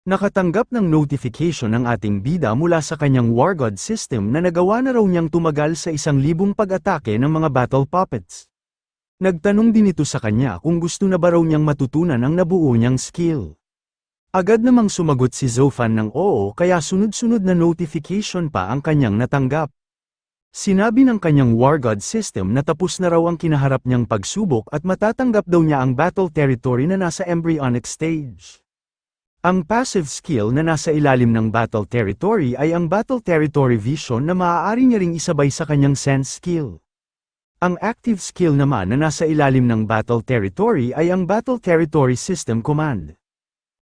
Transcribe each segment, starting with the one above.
Nakatanggap ng notification ang ating bida mula sa kanyang War God system na nagawa na raw niyang tumagal sa 1,000 pag-atake ng mga battle puppets. Nagtanong din ito sa kanya kung gusto na ba raw niyang matutunan ang nabuo niyang skill. Agad namang sumagot si Zofan ng oo kaya sunod-sunod na notification pa ang kanyang natanggap. Sinabi ng kanyang War God system na tapos na raw ang kinaharap niyang pagsubok at matatanggap daw niya ang battle territory na nasa embryonic stage. Ang passive skill na nasa ilalim ng battle territory ay ang battle territory vision na maaari niya ring isabay sa kanyang sense skill. Ang active skill naman na nasa ilalim ng battle territory ay ang battle territory system command.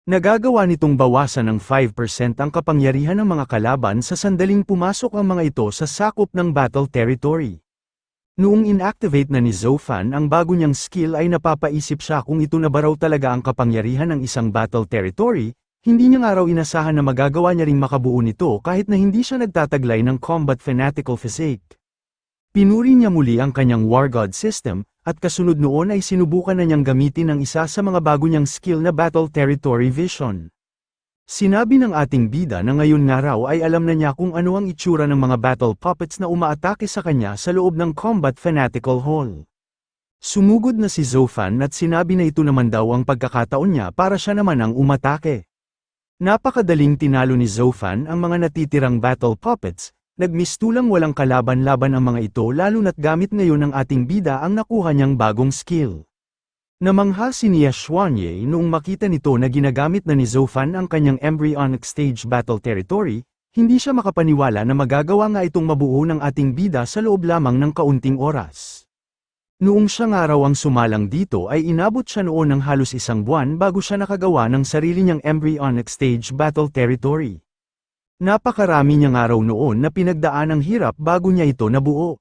Nagagawa nitong bawasan ng 5% ang kapangyarihan ng mga kalaban sa sandaling pumasok ang mga ito sa sakop ng battle territory. Noong inactivate na ni Zofan ang bago niyang skill ay napapaisip siya kung ito na ba raw talaga ang kapangyarihan ng isang battle territory, hindi niya nga raw inasahan na magagawa niya ring makabuo nito kahit na hindi siya nagtataglay ng combat fanatical physique. Pinuri niya muli ang kanyang War God system, at kasunod noon ay sinubukan na niyang gamitin ang isa sa mga bago niyang skill na battle territory vision. Sinabi ng ating bida na ngayon nga raw ay alam na niya kung ano ang itsura ng mga battle puppets na umaatake sa kanya sa loob ng combat fanatical hall. Sumugod na si Zofan at sinabi na ito naman daw ang pagkakataon niya para siya naman ang umatake. Napakadaling tinalo ni Zofan ang mga natitirang battle puppets, nagmistulang walang kalaban-laban ang mga ito lalo na't gamit ngayon ng ating bida ang nakuha niyang bagong skill. Namangha si Nia Xuanye noong makita nito na ginagamit na ni Zofan ang kanyang embryonic stage battle territory, hindi siya makapaniwala na magagawa nga itong mabuo ng ating bida sa loob lamang ng kaunting oras. Noong siya nga raw ang sumalang dito ay inabot siya noon ng halos 1 buwan bago siya nakagawa ng sarili niyang embryonic stage battle territory. Napakarami niya nga raw noon na pinagdaan ang hirap bago niya ito nabuo.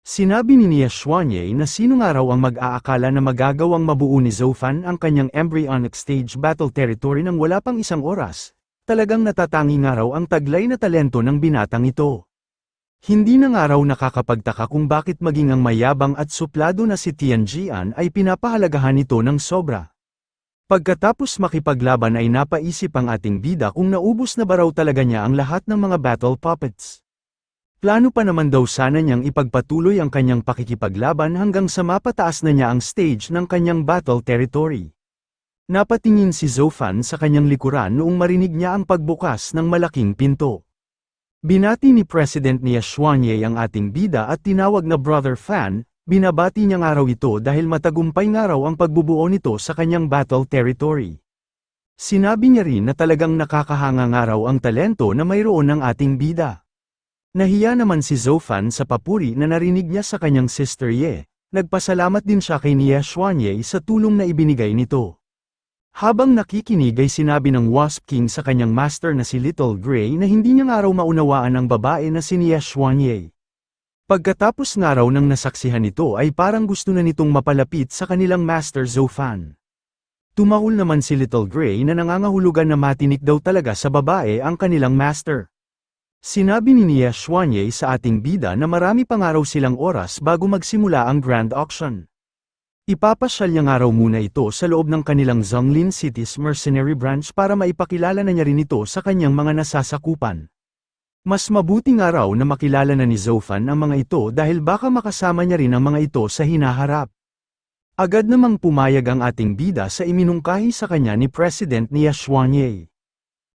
Sinabi ni Nia Xuanye na sino nga raw ang mag-aakala na magagawang mabuo ni Zofan ang kanyang embryonic stage battle territory nang wala pang 1 oras, talagang natatangi nga raw ang taglay na talento ng binatang ito. Hindi na nga raw nakakapagtaka kung bakit maging ang mayabang at suplado na si Tianjian ay pinapahalagahan ito ng sobra. Pagkatapos makipaglaban ay napaisip ang ating bida kung naubos na ba raw talaga niya ang lahat ng mga battle puppets. Plano pa naman daw sana niyang ipagpatuloy ang kanyang pakikipaglaban hanggang sa mapataas na niya ang stage ng kanyang battle territory. Napatingin si Zofan sa kanyang likuran noong marinig niya ang pagbukas ng malaking pinto. Binati ni President Nia Xuanye ang ating bida at tinawag na Brother Fan, binabati niya nga raw ito dahil matagumpay nga raw ang pagbubuo nito sa kanyang battle territory. Sinabi niya rin na talagang nakakahanga nga raw ang talento na mayroon ng ating bida. Nahiya naman si Zofan sa papuri na narinig niya sa kanyang sister Ye, nagpasalamat din siya kay Nia Xuanye sa tulong na ibinigay nito. Habang nakikinig ay sinabi ng Wasp King sa kanyang master na si Little Gray na hindi niya nga raw maunawaan ang babae na si Nia Xuanye. Pagkatapos nga raw ng nasaksihan nito ay parang gusto na nitong mapalapit sa kanilang master Zofan. Tumahol naman si Little Gray na nangangahulugan na matinik daw talaga sa babae ang kanilang master. Sinabi ni Nia Xuanye sa ating bida na marami pa nga raw silang oras bago magsimula ang Grand Auction. Ipapasyal niya nga raw muna ito sa loob ng kanilang Zonglin City's Mercenary Branch para maipakilala na niya rin ito sa kanyang mga nasasakupan. Mas mabuti nga raw na makilala na ni Zofan ang mga ito dahil baka makasama niya rin ang mga ito sa hinaharap. Agad namang pumayag ang ating bida sa iminungkahi sa kanya ni President Nia Xuanye.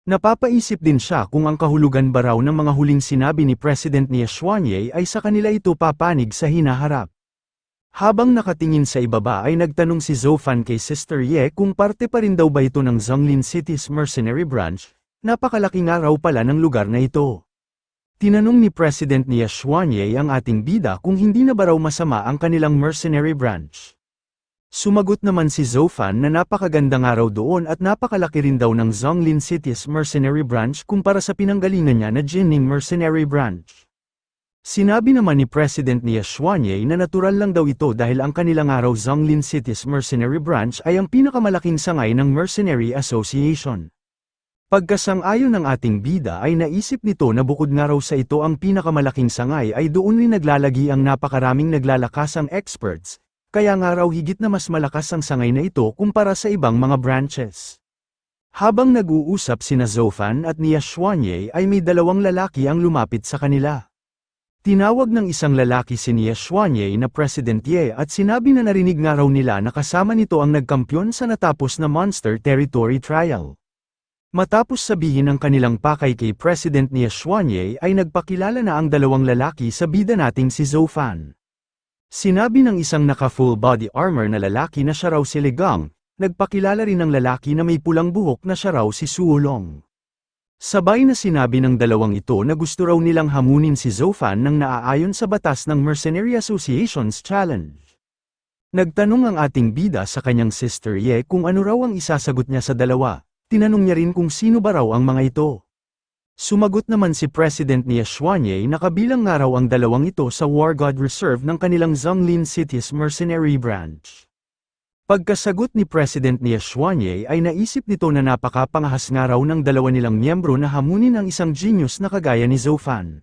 Napapaisip din siya kung ang kahulugan ba raw ng mga huling sinabi ni President Nia Xuanye ay sa kanila ito papanig sa hinaharap. Habang nakatingin sa ibaba ay nagtanong si Zofan kay Sister Ye kung parte pa rin daw ba ito ng Zonglin City's Mercenary Branch, napakalaki nga raw pala ng lugar na ito. Tinanong ni President Nia Xuanye ang ating bida kung hindi na ba raw masama ang kanilang mercenary branch. Sumagot naman si Zofan na napakaganda nga raw doon at napakalaki rin daw ng Zonglin City's Mercenary Branch kumpara sa pinanggalingan niya na Jinning Mercenary Branch. Sinabi naman ni President Nia Xuanye na natural lang daw ito dahil ang kanilang araw Zonglin City's Mercenary Branch ay ang pinakamalaking sangay ng Mercenary Association. Pagkasang-ayon ng ating bida ay naisip nito na bukod nga raw sa ito ang pinakamalaking sangay ay doon rin naglalagi ang napakaraming naglalakasang experts. Kaya nga raw higit na mas malakas ang sangay na ito kumpara sa ibang mga branches. Habang nag-uusap sina Zofan at Nia Xuanye ay may dalawang lalaki ang lumapit sa kanila. Tinawag ng isang lalaki si Nia Xuanye na President Ye at sinabi na narinig nga raw nila na kasama nito ang nagkampiyon sa natapos na Monster Territory Trial. Matapos sabihin ng kanilang pakay kay President Nia Xuanye ay nagpakilala na ang dalawang lalaki sa bida nating si Zofan. Sinabi ng isang naka-full body armor na lalaki na siya raw si Legang, nagpakilala rin ng lalaki na may pulang buhok na siya raw si Suolong. Sabay na sinabi ng dalawang ito na gusto raw nilang hamunin si Zofan nang naaayon sa batas ng Mercenary Association's Challenge. Nagtanong ang ating bida sa kanyang sister Ye kung ano raw ang isasagot niya sa dalawa, tinanong niya rin kung sino ba raw ang mga ito. Sumagot naman si President Nia Xuanye na kabilang nga raw ang dalawang ito sa War God Reserve ng kanilang Zonglin City's Mercenary Branch. Pagkasagot ni President Nia Xuanye ay naisip nito na napakapangahas nga raw ng dalawa nilang miyembro na hamunin ang isang genius na kagaya ni Zofan.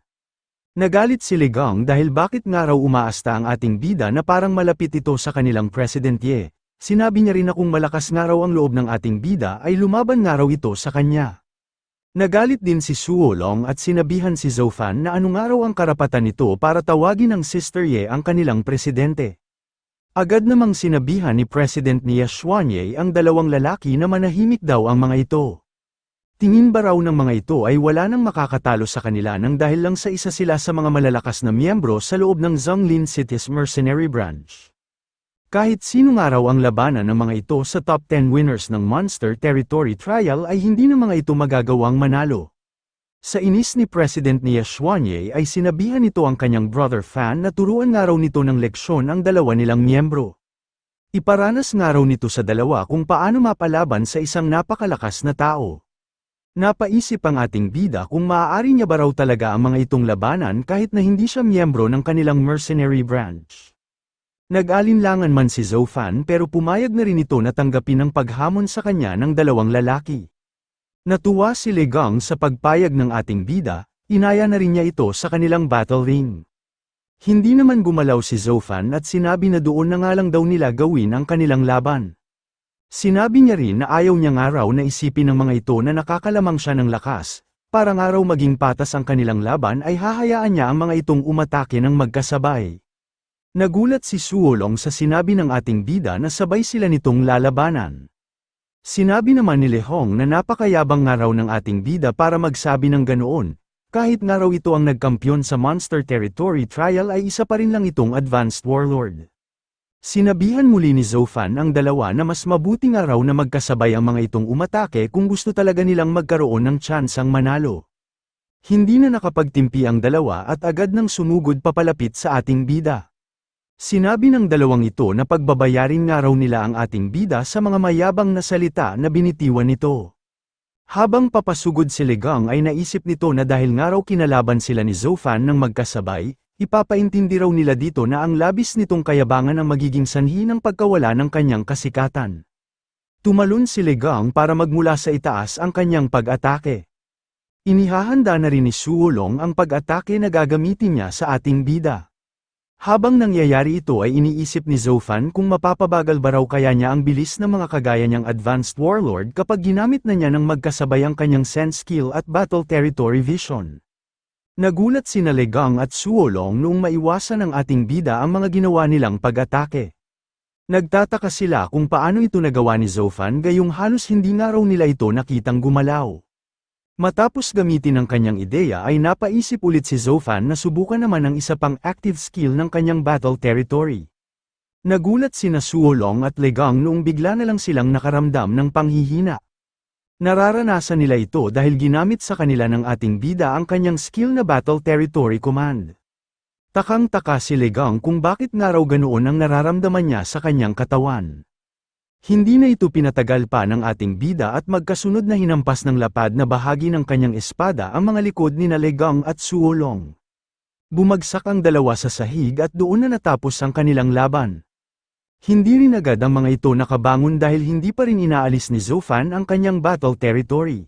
Nagalit si Legang dahil bakit nga raw umaasta ang ating bida na parang malapit ito sa kanilang President Ye. Sinabi niya rin na kung malakas nga raw ang loob ng ating bida ay lumaban nga raw ito sa kanya. Nagalit din si Suolong at sinabihan si Zofan na ano nga raw ang karapatan nito para tawagin ng Sister Ye ang kanilang presidente. Agad namang sinabihan ni President Nia Xuanye ang dalawang lalaki na manahimik daw ang mga ito. Tingin ba raw ng mga ito ay wala nang makakatalo sa kanila nang dahil lang sa isa sila sa mga malalakas na miyembro sa loob ng Zonglin City's Mercenary Branch. Kahit sino nga raw ang labanan ng mga ito sa top 10 winners ng Monster Territory Trial ay hindi na mga ito magagawang manalo. Sa inis ni President Nia Xuanye ay sinabihan nito ang kanyang brother Fan na turuan nga raw nito ng leksyon ang dalawa nilang miyembro. Iparanas nga raw nito sa dalawa kung paano mapalaban sa isang napakalakas na tao. Napaisip ang ating bida kung maaari niya ba raw talaga ang mga itong labanan kahit na hindi siya miyembro ng kanilang mercenary branch. Nag-alinlangan man si Zofan pero pumayag na rin ito na tanggapin ang paghamon sa kanya ng dalawang lalaki. Natuwa si Legang sa pagpayag ng ating bida, inaya na rin niya ito sa kanilang battle ring. Hindi naman gumalaw si Zofan at sinabi na doon na nga lang daw nila gawin ang kanilang laban. Sinabi niya rin na ayaw niya nga raw na isipin ng mga ito na nakakalamang siya ng lakas, para nga raw maging patas ang kanilang laban ay hahayaan niya ang mga itong umatake ng magkasabay. Nagulat si Suolong sa sinabi ng ating bida na sabay sila nitong lalabanan. Sinabi naman ni Lehong na napakayabang nga raw ng ating bida para magsabi ng ganoon, kahit nga raw ito ang nagkampiyon sa Monster Territory Trial ay isa pa rin lang itong advanced warlord. Sinabihan muli ni Zofan ang dalawa na mas mabuti nga raw na magkasabay ang mga itong umatake kung gusto talaga nilang magkaroon ng tsansang manalo. Hindi na nakapagtimpi ang dalawa at agad nang sumugod papalapit sa ating bida. Sinabi ng dalawang ito na pagbabayarin nga raw nila ang ating bida sa mga mayabang na salita na binitiwan nito. Habang papasugod si Legang ay naisip nito na dahil nga raw kinalaban sila ni Zofan ng magkasabay, ipapaintindi raw nila dito na ang labis nitong kayabangan ang magiging sanhi ng pagkawala ng kanyang kasikatan. Tumalon si Legang para magmula sa itaas ang kanyang pag-atake. Inihahanda na rin ni Suolong ang pag-atake na gagamitin niya sa ating bida. Habang nangyayari ito ay iniisip ni Zofan kung mapapabagal ba raw kaya niya ang bilis ng mga kagaya niyang advanced warlord kapag ginamit na niya ng magkasabay ang kanyang sense skill at battle territory vision. Nagulat sina Legang at Suolong noong maiwasan ng ating bida ang mga ginawa nilang pag-atake. Nagtataka sila kung paano ito nagawa ni Zofan gayong halos hindi nga raw nila ito nakitang gumalaw. Matapos gamitin ang kanyang ideya ay napaisip ulit si Zofan na subukan naman ang isa pang active skill ng kanyang battle territory. Nagulat sina Suolong at Legang noong bigla na lang silang nakaramdam ng panghihina. Nararanasan nila ito dahil ginamit sa kanila ng ating bida ang kanyang skill na battle territory command. Takang-taka si Legang kung bakit nga raw ganoon ang nararamdaman niya sa kanyang katawan. Hindi na ito pinatagal pa ng ating bida at magkasunod na hinampas ng lapad na bahagi ng kanyang espada ang mga likod ni Legang at Suolong. Bumagsak ang dalawa sa sahig at doon na natapos ang kanilang laban. Hindi rin agad ang mga ito nakabangon dahil hindi pa rin inaalis ni Zofan ang kanyang battle territory.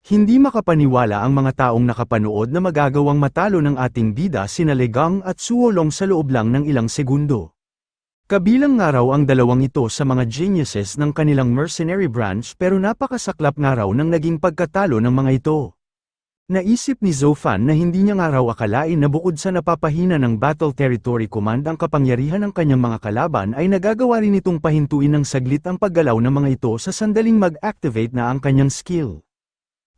Hindi makapaniwala ang mga taong nakapanood na magagawang matalo ng ating bida sina Legang at Suolong sa loob lang ng ilang segundo. Kabilang nga raw ang dalawang ito sa mga geniuses ng kanilang mercenary branch pero napakasaklap nga raw ng naging pagkatalo ng mga ito. Naisip ni Zofan na hindi niya nga raw akalain na bukod sa napapahina ng Battle Territory Command ang kapangyarihan ng kanyang mga kalaban ay nagagawa rin itong pahintuin ng saglit ang paggalaw ng mga ito sa sandaling mag-activate na ang kanyang skill.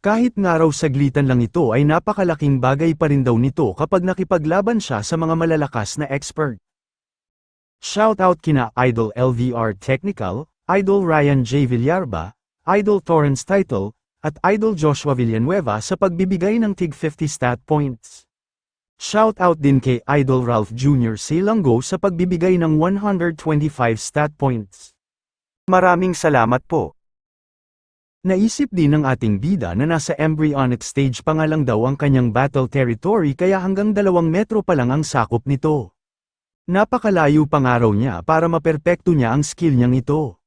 Kahit nga raw saglitan lang ito ay napakalaking bagay pa rin daw nito kapag nakipaglaban siya sa mga malalakas na expert. Shoutout kina Idol LVR Technical, Idol Ryan J. Villarba, Idol Torrance Title, at Idol Joshua Villanueva sa pagbibigay ng tig 50 stat points. Shoutout din kay Idol Ralph Jr. Silanggo sa pagbibigay ng 125 stat points. Maraming salamat po. Naisip din ng ating bida na nasa embryonic stage pa nga lang daw ang kanyang battle territory kaya hanggang 2 metro pa lang ang sakop nito. Napakalayo pa nga raw niya para maperpekto niya ang skill niyang ito.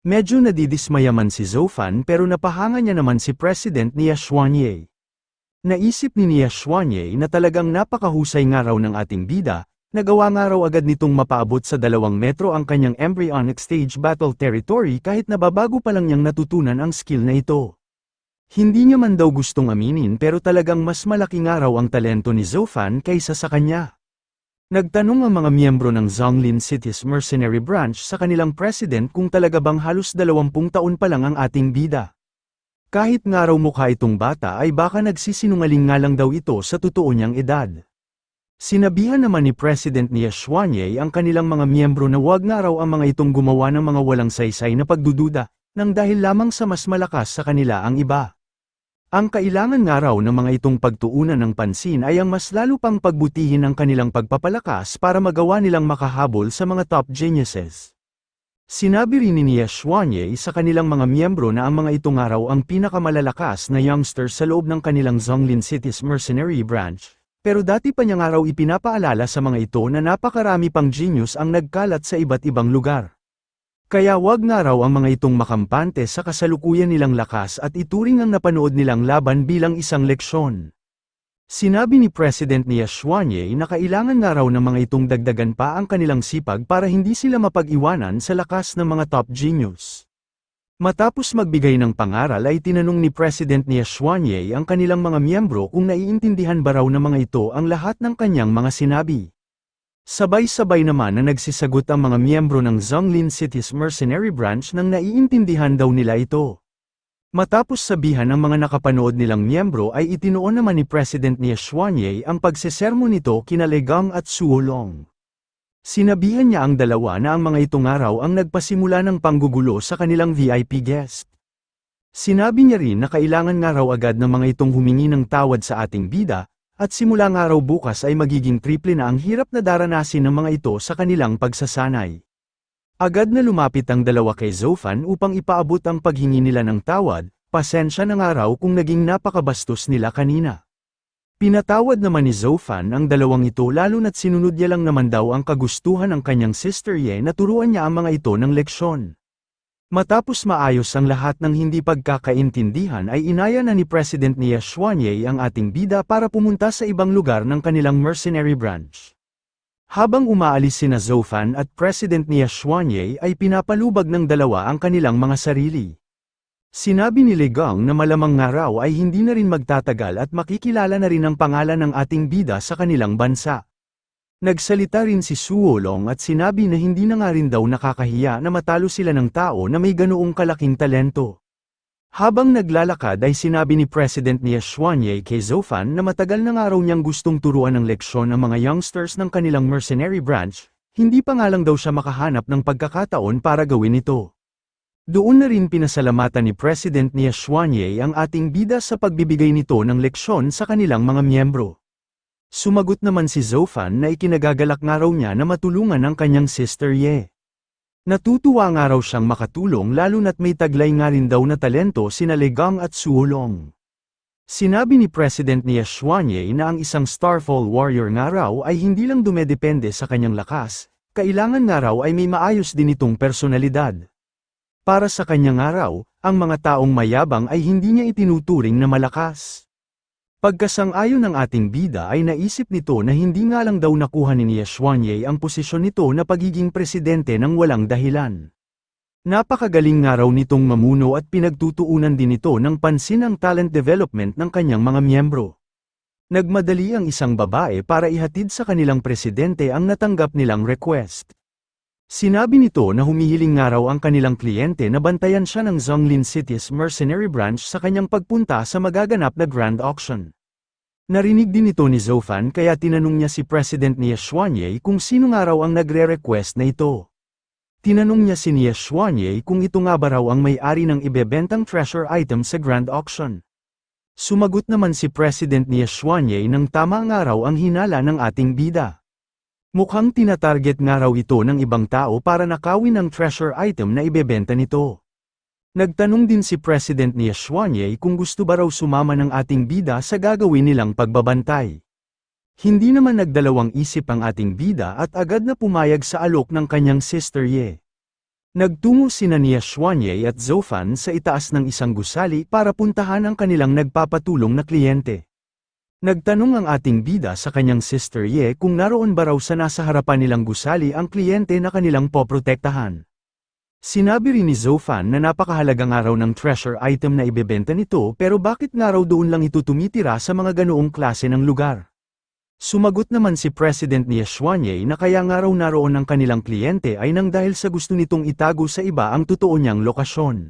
Medyo nadidismaya man si Zofan pero napahanga niya naman si President Nia Xuanye. Naisip ni Nia Xuanye na talagang napakahusay nga raw ng ating bida, nagawa nga raw agad nitong mapaabot sa 2 metro ang kanyang embryonic stage battle territory kahit nababago pa lang niyang natutunan ang skill na ito. Hindi niya man daw gustong aminin pero talagang mas malaki nga raw ang talento ni Zofan kaysa sa kanya. Nagtanong ang mga miyembro ng Zonglin City's Mercenary Branch sa kanilang president kung talaga bang halos 20 taon pa lang ang ating bida. Kahit nga raw mukha itong bata ay baka nagsisinungaling nga lang daw ito sa totoo niyang edad. Sinabihan naman ni President Nia Xuanye ang kanilang mga miyembro na wag nga raw ang mga itong gumawa ng mga walang saysay na pagdududa, nang dahil lamang sa mas malakas sa kanila ang iba. Ang kailangan nga raw ng mga itong pagtuunan ng pansin ay ang mas lalo pang pagbutihin ang kanilang pagpapalakas para magawa nilang makahabol sa mga top geniuses. Sinabi rin ni Nia Xuanye sa kanilang mga miyembro na ang mga ito nga raw ang pinakamalalakas na youngsters sa loob ng kanilang Zonglin City's Mercenary Branch, pero dati pa niya nga raw ipinapaalala sa mga ito na napakarami pang genius ang nagkalat sa iba't ibang lugar. Kaya wag nga raw ang mga itong makampante sa kasalukuyan nilang lakas at ituring ang napanood nilang laban bilang isang leksyon. Sinabi ni President Nia Xuanye na kailangan nga raw ng mga itong dagdagan pa ang kanilang sipag para hindi sila mapag-iwanan sa lakas ng mga top genius. Matapos magbigay ng pangaral ay tinanong ni President Nia Xuanye ang kanilang mga miyembro kung naiintindihan ba raw ng mga ito ang lahat ng kanyang mga sinabi. Sabay-sabay naman na nagsisagot ang mga miyembro ng Zonglin City's Mercenary Branch nang naiintindihan daw nila ito. Matapos sabihan ang mga nakapanood nilang miyembro ay itinuon naman ni President Nia Xuanye ang pagsesermo nito kina Legang at Suolong. Sinabihan niya ang dalawa na ang mga itong araw ang nagpasimula ng panggugulo sa kanilang VIP guest. Sinabi niya rin na kailangan nga raw agad ng mga itong humingi ng tawad sa ating bida, at simula nga raw bukas ay magiging triple na ang hirap na daranasin ng mga ito sa kanilang pagsasanay. Agad na lumapit ang dalawa kay Zofan upang ipaabot ang paghingi nila ng tawad, pasensya na nga raw kung naging napakabastos nila kanina. Pinatawad naman ni Zofan ang dalawang ito lalo na't sinunod niya lang naman daw ang kagustuhan ng kanyang sister Ye na turuan niya ang mga ito ng leksyon. Matapos maayos ang lahat ng hindi pagkakaintindihan ay inaya na ni President Nia Xuanye ang ating bida para pumunta sa ibang lugar ng kanilang mercenary branch. Habang umaalis sina Zofan at President Nia Xuanye ay pinapalubag ng dalawa ang kanilang mga sarili. Sinabi ni Legang na malamang nga raw ay hindi na rin magtatagal at makikilala na rin ang pangalan ng ating bida sa kanilang bansa. Nagsalita rin si Suolong at sinabi na hindi na nga rin daw nakakahiya na matalo sila ng tao na may ganoong kalaking talento. Habang naglalakad ay sinabi ni President Nia Xuanye kay Zofan na matagal na nga raw niyang gustong turuan ng leksyon ang mga youngsters ng kanilang mercenary branch, hindi pa nga lang daw siya makahanap ng pagkakataon para gawin ito. Doon na rin pinasalamatan ni President Nia Xuanye ang ating bida sa pagbibigay nito ng leksyon sa kanilang mga miyembro. Sumagot naman si Zofan na ikinagagalak nga raw niya na matulungan ang kanyang sister Ye. Natutuwa nga raw siyang makatulong lalo na't may taglay nga rin daw na talento sina Legang at Suolong. Sinabi ni President Nia Xuanye na ang isang Starfall warrior nga raw ay hindi lang dumedepende sa kanyang lakas, kailangan nga raw ay may maayos din itong personalidad. Para sa kanyang araw, ang mga taong mayabang ay hindi niya itinuturing na malakas. Pagkasang-ayon ng ating bida ay naisip nito na hindi nga lang daw nakuha ni Xuanye ang posisyon nito na pagiging presidente ng walang dahilan. Napakagaling nga raw nitong mamuno at pinagtutuunan din ito ng pansin ang talent development ng kanyang mga miyembro. Nagmadali ang isang babae para ihatid sa kanilang presidente ang natanggap nilang request. Sinabi nito na humihiling nga raw ang kanilang kliyente na bantayan siya ng Zonglin City's Mercenary Branch sa kanyang pagpunta sa magaganap na Grand Auction. Narinig din ito ni Zofan kaya tinanong niya si President Xuanye kung sino nga raw ang nagre-request na ito. Tinanong niya si Xuanye kung ito nga ba raw ang may-ari ng ibebentang treasure item sa Grand Auction. Sumagot naman si President Xuanye ng tama nga raw ang hinala ng ating bida. Mukhang tinatarget nga raw ito ng ibang tao para nakawin ang treasure item na ibebenta nito. Nagtanong din si President Xuanye kung gusto ba raw sumama ng ating bida sa gagawin nilang pagbabantay. Hindi naman nagdalawang isip ang ating bida at agad na pumayag sa alok ng kanyang sister Ye. Nagtungo sina Xuanye at Zofan sa itaas ng isang gusali para puntahan ang kanilang nagpapatulong na kliyente. Nagtanong ang ating bida sa kanyang sister Ye kung naroon ba raw sa nasa harapan nilang gusali ang kliyente na kanilang poprotektahan. Sinabi rin ni Zofan na napakahalaga nga raw ng treasure item na ibebenta nito pero bakit nga raw doon lang ito tumitira sa mga ganoong klase ng lugar. Sumagot naman si President Xuanye na kaya nga raw naroon ang kanilang kliyente ay nang dahil sa gusto nitong itago sa iba ang totoo niyang lokasyon.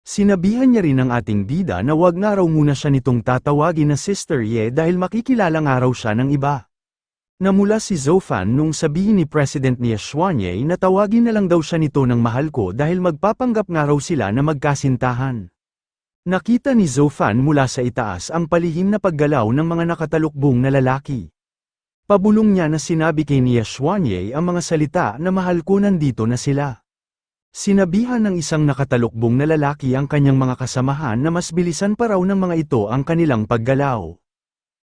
Sinabihan niya rin ang ating bida na wag nga raw muna siya nitong tatawagin na Sister Ye dahil makikilala nga raw siya ng iba. Namula si Zofan nung sabihin ni President Xuanye na tawagin na lang daw siya nito ng mahal ko dahil magpapanggap nga raw sila na magkasintahan. Nakita ni Zofan mula sa itaas ang palihim na paggalaw ng mga nakatalukbong na lalaki. Pabulong niya na sinabi kay Xuanye ang mga salita na mahal ko nandito na sila. Sinabihan ng isang nakatalukbong na lalaki ang kanyang mga kasamahan na mas bilisan pa raw ng mga ito ang kanilang paggalaw.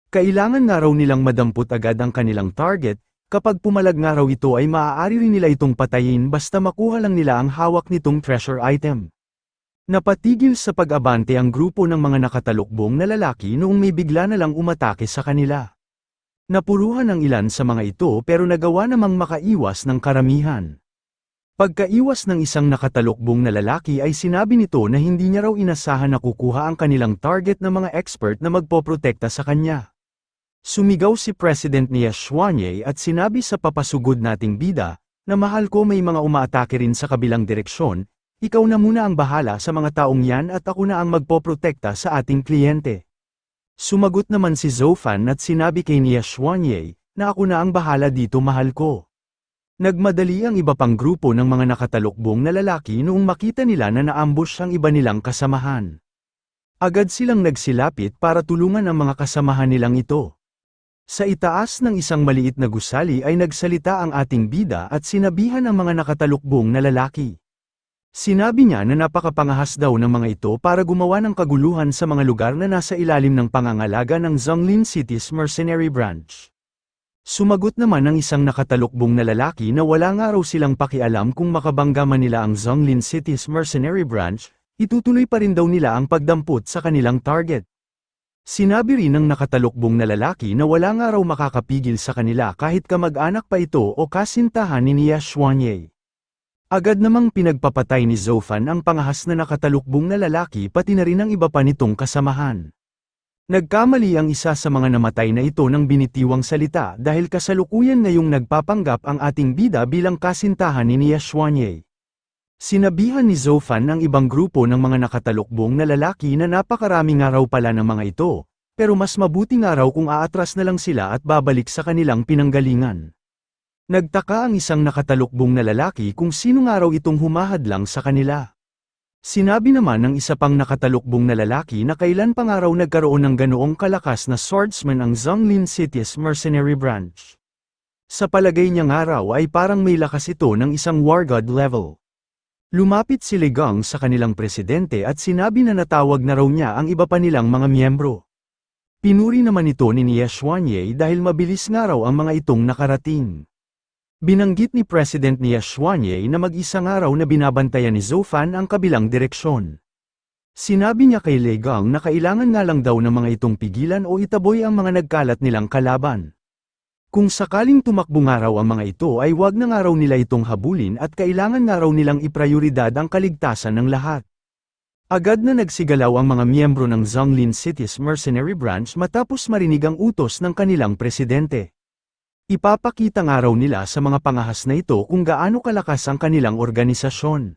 Kailangan nga raw nilang madampot agad ang kanilang target, kapag pumalag nga raw ito ay maaari rin nila itong patayin basta makuha lang nila ang hawak nitong treasure item. Napatigil sa pag-abante ang grupo ng mga nakatalukbong na lalaki noong may bigla na lang umatake sa kanila. Napuruhan ang ilan sa mga ito pero nagawa namang makaiwas ng karamihan. Pagkaiwas ng isang nakatalukbong na lalaki ay sinabi nito na hindi niya raw inasahan na kukuha ang kanilang target na mga expert na magpoprotekta sa kanya. Sumigaw si President Xuanye at sinabi sa papasugod nating bida, na mahal ko may mga umaatake rin sa kabilang direksyon, ikaw na muna ang bahala sa mga taong yan at ako na ang magpoprotekta sa ating kliyente. Sumagot naman si Zofan at sinabi kay Xuanye, na ako na ang bahala dito mahal ko. Nagmadali ang iba pang grupo ng mga nakatalukbong na lalaki noong makita nila na naambush ang iba nilang kasamahan. Agad silang nagsilapit para tulungan ang mga kasamahan nilang ito. Sa itaas ng isang maliit na gusali ay nagsalita ang ating bida at sinabihan ang mga nakatalukbong na lalaki. Sinabi niya na napakapangahas daw ng mga ito para gumawa ng kaguluhan sa mga lugar na nasa ilalim ng pangangalaga ng Zonglin City's Mercenary Branch. Sumagot naman ang isang nakatalukbong na lalaki na wala nga raw silang pakialam kung makabangga man nila ang Zonglin City's Mercenary Branch, itutuloy pa rin daw nila ang pagdampot sa kanilang target. Sinabi rin ng nakatalukbong na lalaki na wala nga raw makakapigil sa kanila kahit kamag-anak pa ito o kasintahan ni Xuanye. Agad namang pinagpapatay ni Zofan ang pangahas na nakatalukbong na lalaki pati na rin ang iba pa nitong kasamahan. Nagkamali ang isa sa mga namatay na ito ng binitiwang salita dahil kasalukuyan ngayong nagpapanggap ang ating bida bilang kasintahan ni Xuanye. Sinabihan ni Zofan ang ibang grupo ng mga nakatalukbong na lalaki na napakarami nga raw pala ng mga ito, pero mas mabuti nga raw kung aatras na lang sila at babalik sa kanilang pinanggalingan. Nagtaka ang isang nakatalukbong na lalaki kung sino nga raw itong humahadlang sa kanila. Sinabi naman ng isa pang nakatalukbong na lalaki na kailan pa nga raw nagkaroon ng ganoong kalakas na swordsman ang Zonglin City's Mercenary Branch. Sa palagay niya nga raw ay parang may lakas ito ng isang war god level. Lumapit si Ligang sa kanilang presidente at sinabi na natawag na raw niya ang iba pa nilang mga miyembro. Pinuri naman ito ni Xuanye dahil mabilis nga raw ang mga itong nakarating. Binanggit ni President Xuanye na mag-isa nga raw na binabantayan ni Zofan ang kabilang direksyon. Sinabi niya kay Lei Gang na kailangan nga lang daw ng mga itong pigilan o itaboy ang mga nagkalat nilang kalaban. Kung sakaling tumakbo nga raw ang mga ito ay wag na nga raw nila itong habulin at kailangan nga raw nilang iprioridad ang kaligtasan ng lahat. Agad na nagsigalaw ang mga miyembro ng Zonglin City's Mercenary Branch matapos marinig ang utos ng kanilang presidente. Ipapakita nga raw nila sa mga pangahas na ito kung gaano kalakas ang kanilang organisasyon.